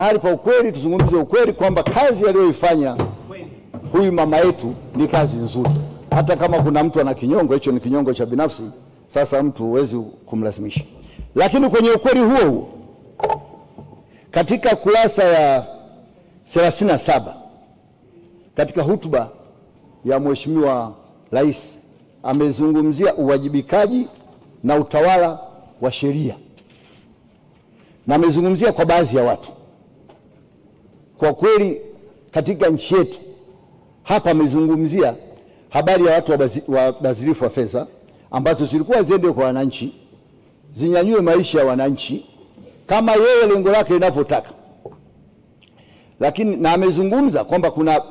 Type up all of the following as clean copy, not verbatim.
hali pa ukweli, tuzungumze ukweli kwamba kazi aliyoifanya huyu mama yetu ni kazi nzuri. Hata kama kuna mtu ana kinyongo, hicho ni kinyongo cha binafsi, sasa mtu huwezi kumlazimisha. Lakini kwenye ukweli huo huo, katika kurasa ya 37 katika hotuba ya Mheshimiwa Rais amezungumzia uwajibikaji na utawala wa sheria, na amezungumzia kwa baadhi ya watu. Kwa kweli katika nchi yetu hapa amezungumzia habari ya watu wabadhirifu wa fedha ambazo zilikuwa ziende kwa wananchi, zinyanyue maisha ya wananchi kama yeye lengo lake linavyotaka. Lakini na amezungumza kwamba kuna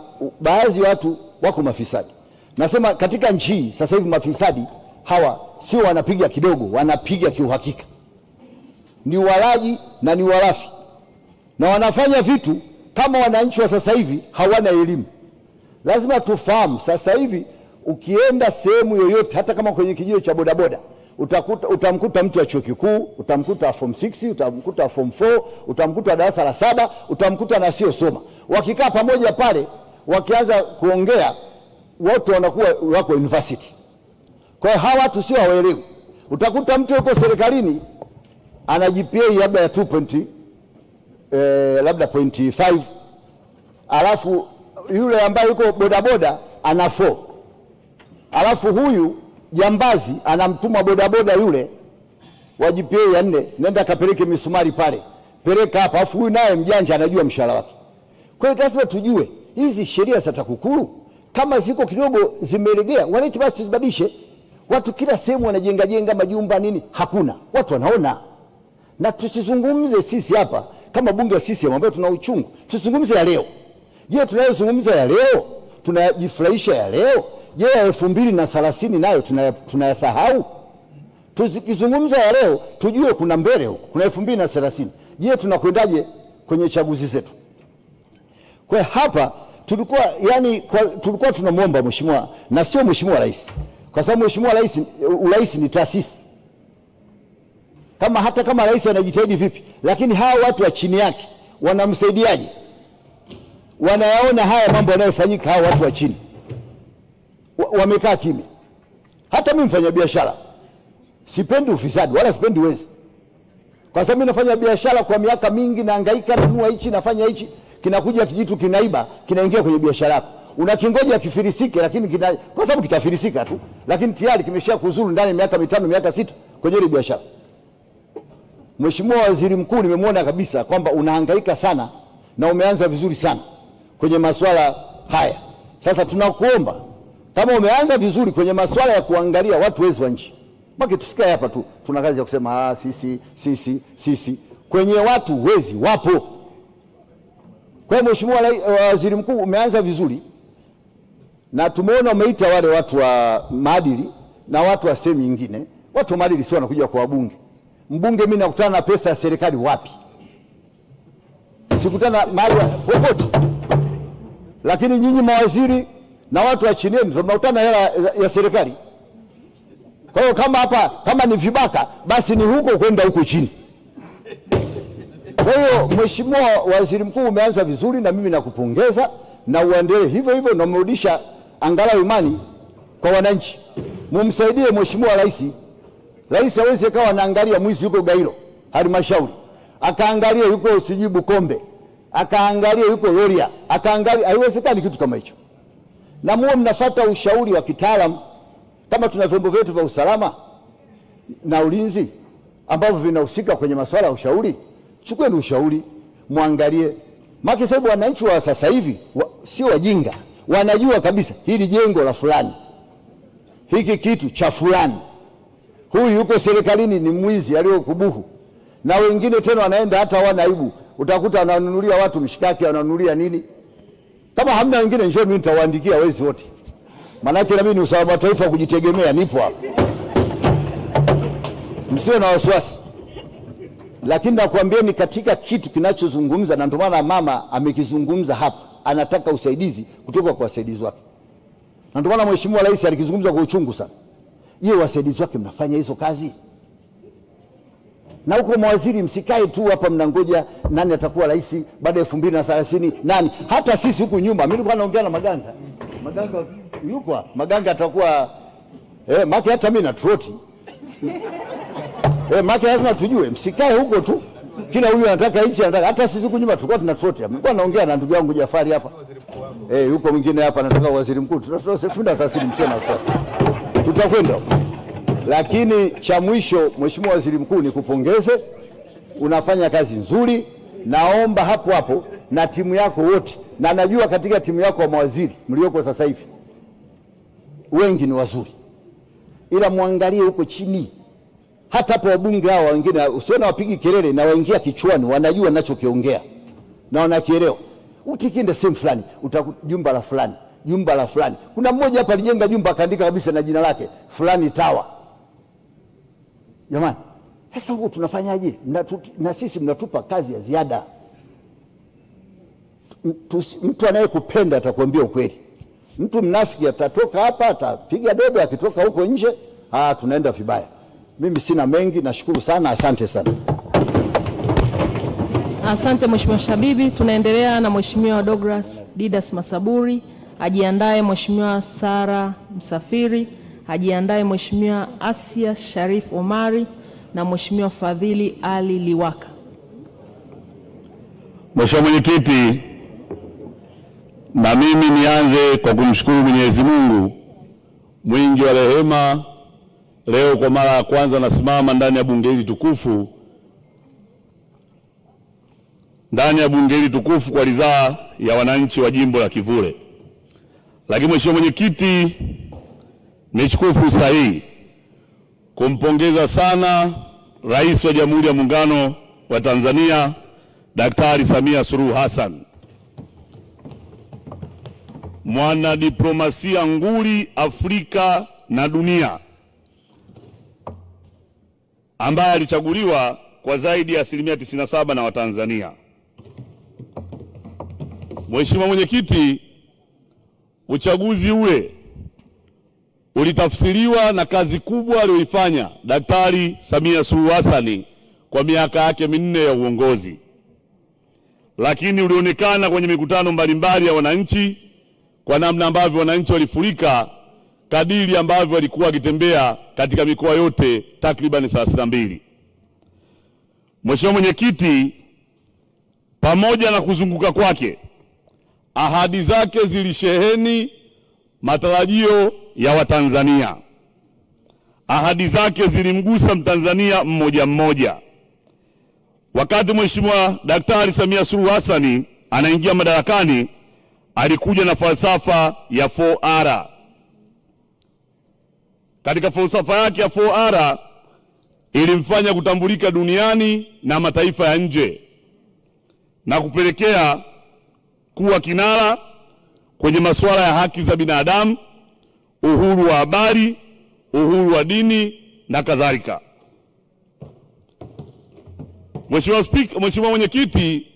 baadhi ya watu wako mafisadi. Nasema katika nchi hii sasa hivi mafisadi hawa sio wanapiga kidogo, wanapiga kiuhakika. Ni walaji na ni walafi, na wanafanya vitu kama wananchi wa sasa hivi hawana elimu. Lazima tufahamu sasa hivi ukienda sehemu yoyote, hata kama kwenye kijiji cha bodaboda, utamkuta mtu wa chuo kikuu, utamkuta form 6, utamkuta form 4, utamkuta darasa la 7, utamkuta na sio soma. Wakikaa pamoja pale, wakianza kuongea, wote wanakuwa wako university. Kwa hiyo hawa watu sio hawaelewi. Utakuta mtu yuko serikalini ana GPA labda ya 2.5, alafu yule ambaye yuko bodaboda ana 4, alafu huyu jambazi anamtuma bodaboda yule wa GPA ya 4, nenda kapeleke misumari pale, peleka hapa, alafu huyu naye mjanja anajua mshahara wake. Kwa hiyo lazima tujue hizi sheria za TAKUKURU kama ziko kidogo zimelegea, wananchi basi tuzibadilishe. Watu kila sehemu wanajenga majumba nini, hakuna watu wanaona. Na tusizungumze sisi hapa kama bunge wa CCM ambao tuna uchungu, tusizungumze ya leo. Je, tunayozungumza ya leo tunajifurahisha ya leo? Je, ya 2030 nayo tunayasahau? Tukizungumza ya leo tujue kuna mbele huko, kuna 2030. Je, tunakwendaje kwenye chaguzi zetu? Kwa hapa tulikuwa tunamwomba mheshimiwa, na sio mheshimiwa rais, kwa sababu mheshimiwa rais ni taasisi. Hata kama rais anajitahidi vipi, lakini hawa watu wa chini yake wanamsaidiaje? Wanayaona haya mambo yanayofanyika, hawa watu wa chini wamekaa kimya. Hata mimi mfanya biashara sipendi ufisadi wala sipendi wezi, kwa sababu mimi nafanya biashara kwa miaka mingi, nahangaika, nanunua hichi, nafanya hichi, kinakuja kijitu kinaiba, kinaingia kwenye biashara yako. Unakingoja kifirisike, lakini kwa sababu kitafirisika tu, lakini tayari kimesha kuzuru ndani miaka 5 miaka 6 kwenye ile biashara. Mheshimiwa Waziri Mkuu, nimemwona kabisa kwamba unahangaika sana na umeanza vizuri sana kwenye masuala haya. Sasa tunakuomba kama umeanza vizuri kwenye masuala ya kuangalia watu wezi wa nchi, baki tusikae hapa tu tuna kazi ya kusema sisi. Kwenye watu wezi wapo. Kwa hiyo Mheshimiwa Waziri Mkuu, umeanza vizuri, na tumeona umeita wale watu wa maadili na watu wa sehemu nyingine. Watu wa maadili sio wanakuja kwa wabunge. Mbunge mimi nakutana na pesa ya serikali wapi? Sikutana mahali popote. Lakini nyinyi mawaziri na watu wa chini ndio mnakutana hela ya serikali. Kwa hiyo kama ni vibaka, basi ni huko kwenda huko chini. Kwa hiyo Mheshimiwa Waziri Mkuu, umeanza vizuri na mimi nakupongeza, na uendelee hivyo hivyo, na mrudisha angalau imani kwa wananchi. Mumsaidie Mheshimiwa Rais. Rais hawezi kawa anaangalia mwizi yuko Gairo halmashauri, akaangalia yuko Sijibu Kombe, akaangalia yuko Rorya, akaangalia. Haiwezekani kitu kama hicho. Na muwe mnafuata ushauri wa kitaalamu, kama tuna vyombo vyetu vya usalama na ulinzi ambavyo vinahusika kwenye masuala ya ushauri. Chukueni ushauri, muangalie. Maana sababu wananchi wa sasa hivi sio wajinga, wanajua kabisa hili jengo la fulani, hiki kitu cha fulani, huyu yuko serikalini ni mwizi aliyokubuhu. Na wengine tena wanaenda hata hawana aibu, utakuta wananunulia watu mshikaki, wananunulia nini. Kama hamna wengine, njoo mimi nitawaandikia wezi wote, maana na mimi ni usalama wa taifa kujitegemea, nipo hapa, msio na wasiwasi. Lakini nakwambieni katika kitu kinachozungumza, na ndio maana mama amekizungumza hapa, anataka usaidizi kutoka kwa wasaidizi wake, na ndio maana Mheshimiwa Rais alikizungumza kwa uchungu sana. Je, wasaidizi wake mnafanya hizo kazi? Na huko mawaziri msikae tu hapa mnangoja nani atakuwa rais baada ya 2030 nani. Hata sisi huku nyuma mimi nilikuwa naongea na Maganga. Maganga yuko, Maganga atakuwa maki hata mimi na troti. Maki lazima tujue, msikae huko tu. Kila huyu anataka hichi anataka. Hata sisi huku nyuma tulikuwa tuna troti. Nilikuwa naongea na ndugu yangu Jafari hapa. Yuko mwingine hapa anataka waziri mkuu. Tutafunda sasa msema sasa. Tutakwenda. Lakini cha mwisho, Mheshimiwa Waziri Mkuu, ni kupongeze, unafanya kazi nzuri. Naomba hapo hapo na timu yako wote, na najua katika timu yako wa mawaziri mlioko sasa hivi wengi ni wazuri, ila muangalie huko chini. Hata hapo wabunge hao wengine usione wapigi kelele na waingia kichwani, wanajua ninachokiongea na wanakielewa. Utikinde sehemu fulani jumba la fulani, jumba la fulani. Kuna mmoja hapa alijenga jumba akaandika kabisa na jina lake fulani Tower. Jamani, sasa huko tunafanyaje? Na sisi mnatupa kazi ya ziada. Mtu anayekupenda atakwambia ukweli. Mtu mnafiki atatoka hapa atapiga debe, akitoka huko nje tunaenda vibaya. Mimi sina mengi, nashukuru sana, asante sana. Asante Mheshimiwa Shabibi. Tunaendelea na Mheshimiwa Douglas Didas Masaburi. Ajiandae Mheshimiwa Sara Msafiri. Ajiandae Mheshimiwa Asia Sharif Omari na Mheshimiwa Fadhili Ali Liwaka. Mheshimiwa Mwenyekiti, na mimi nianze kwa kumshukuru Mwenyezi Mungu mwingi wa rehema. Leo kwa mara ya kwanza nasimama ndani ya bunge hili tukufu, kwa ridhaa ya wananchi wa jimbo la Kivule. Lakini Mheshimiwa Mwenyekiti, nichukue fursa hii kumpongeza sana Rais wa Jamhuri ya Muungano wa Tanzania Daktari Samia Suluhu Hassan, mwanadiplomasia nguli Afrika na dunia, ambaye alichaguliwa kwa zaidi ya 97% na Watanzania. Mheshimiwa Mwenyekiti, uchaguzi ule ulitafsiriwa na kazi kubwa aliyoifanya Daktari Samia Suluhu Hassan kwa miaka yake 4 ya uongozi, lakini ulionekana kwenye mikutano mbalimbali ya wananchi, kwa namna ambavyo wananchi walifurika kadiri ambavyo walikuwa wakitembea katika mikoa yote takriban 32. Mheshimiwa Mwenyekiti, pamoja na kuzunguka kwake, ahadi zake zilisheheni matarajio ya Watanzania. Ahadi zake zilimgusa Mtanzania mmoja mmoja. Wakati Mheshimiwa Daktari Samia Suluhu Hassan anaingia madarakani, alikuja na falsafa ya 4R. Katika falsafa yake ya 4R ilimfanya kutambulika duniani na mataifa ya nje na kupelekea kuwa kinara kwenye masuala ya haki za binadamu, uhuru wa habari, uhuru wa dini na kadhalika. Mheshimiwa Mwenyekiti,